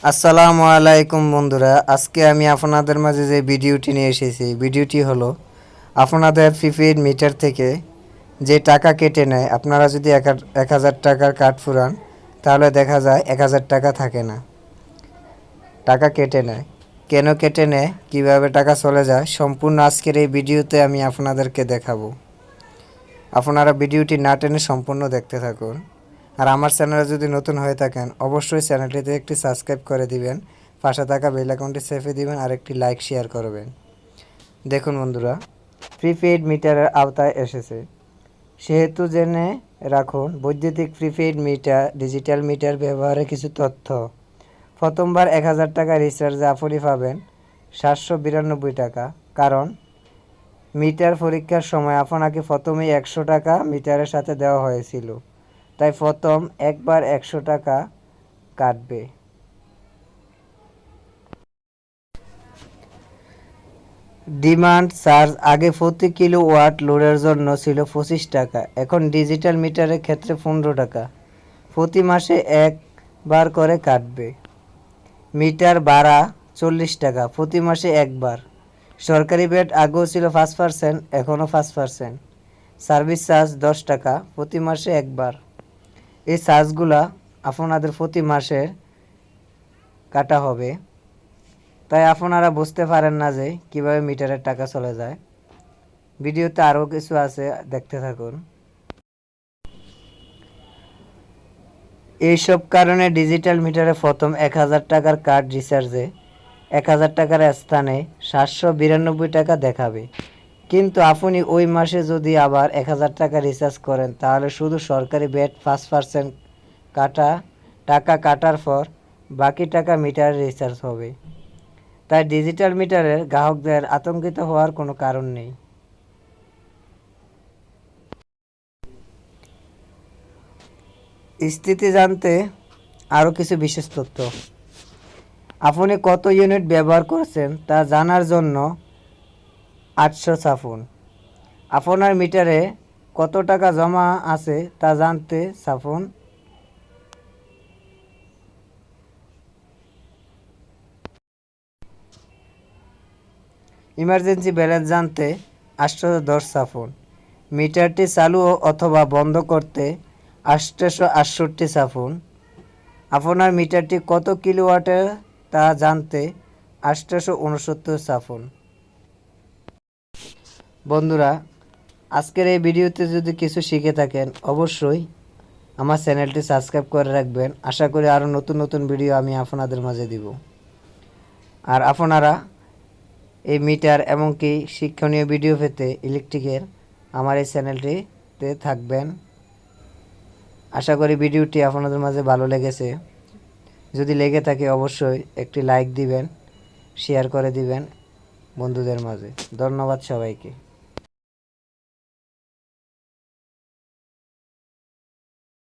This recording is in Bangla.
আসসালামু আলাইকুম বন্ধুরা, আজকে আমি আপনাদের মাঝে যে ভিডিওটি নিয়ে এসেছি, ভিডিওটি হলো আপনাদের প্রিপেইড মিটার থেকে যে টাকা কেটে নেয়। আপনারা যদি 1000 টাকার কার্ড ফুরান, তাহলে দেখা যায় 1000 টাকা থাকে না, টাকা কেটে নেয়। কেন কেটে নেয়, কীভাবে টাকা চলে যায়, সম্পূর্ণ আজকের এই ভিডিওতে আমি আপনাদেরকে দেখাবো। আপনারা ভিডিওটি না টেনে সম্পূর্ণ দেখতে থাকুন। আর আমার চ্যানেলে যদি নতুন হয়ে থাকেন, অবশ্যই চ্যানেলটিতে একটি সাবস্ক্রাইব করে দিবেন, পাশে থাকা বেল আইকনটি চেপে দিবেন আর একটি লাইক শেয়ার করবেন। দেখুন বন্ধুরা, প্রিপেইড মিটারের আওতায় এসেছে, সেহেতু জেনে রাখুন বৈদ্যুতিক প্রিপেইড মিটার, ডিজিটাল মিটার ব্যবহারে কিছু তথ্য। প্রথমবার 1000 টাকা রিচার্জে আপনি পাবেন 792 টাকা, কারণ মিটার পরীক্ষার সময় আপনাকে প্রথমেই 100 টাকা মিটারের সাথে দেওয়া হয়েছিল, তাই প্রথম একবার 100 টাকা কাটবে। ডিমান্ড চার্জ আগে প্রতি কিলোওয়াট লোডের জন্য ছিল 25 টাকা, এখন ডিজিটাল মিটারের ক্ষেত্রে 15 টাকা, প্রতি মাসে একবার করে কাটবে। মিটার ভাড়া 40 টাকা, প্রতি মাসে একবার। সরকারি ভ্যাট আগেও ছিল 5%, এখনও 5%। সার্ভিস চার্জ 10 টাকা, প্রতি মাসে একবার। এই চার্জগুলা আপনাদের প্রতি মাসে কাটা হবে, তাই আপনারা বুঝতে পারেন না যে কিভাবে মিটারের টাকা চলে যায়। ভিডিওতে আরও কিছু আছে, দেখতে থাকুন। এইসব কারণে ডিজিটাল মিটারে প্রথম 1000 টাকার কার্ড রিচার্জে 1000 টাকার স্থানে 792 টাকা দেখাবে। কিন্তু আপনি ওই মাসে যদি আবার 1000 টাকা রিচার্জ করেন, তাহলে শুধু সরকারি ভ্যাট 5% টাকা কাটার পর বাকি টাকা মিটারে রিচার্জ হবে। তাই ডিজিটাল মিটারের গ্রাহকদের আতঙ্কিত হওয়ার কোনো কারণ নেই। স্থিতি জানতে আরও কিছু বিশেষ তথ্য। আপনি কত ইউনিট ব্যবহার করছেন তা জানার জন্য 800 ছাপুন। আপনার মিটারে কত টাকা জমা আছে তা জানতে ছাপুন ইমার্জেন্সি ব্যালেন্স জানতে 810 ছাপুন। মিটারটি চালু অথবা বন্ধ করতে 868 ছাপুন। আপনার মিটারটি কত কিলোওয়াটের তা জানতে 869 ছাপুন। বন্ধুরা, আজকের এই ভিডিওতে যদি কিছু শিখে থাকেন, অবশ্যই আমার চ্যানেলটি সাবস্ক্রাইব করে রাখবেন। আশা করি আরও নতুন নতুন ভিডিও আমি আপনাদের মাঝে দিব। আর আপনারা এই মিটার এমনকি শিক্ষণীয় ভিডিও পেতে ইলেকট্রিকের আমার এই চ্যানেলটিতে থাকবেন। আশা করি ভিডিওটি আপনাদের মাঝে ভালো লেগেছে। যদি লেগে থাকে অবশ্যই একটি লাইক দিবেন, শেয়ার করে দিবেন বন্ধুদের মাঝে। ধন্যবাদ সবাইকে।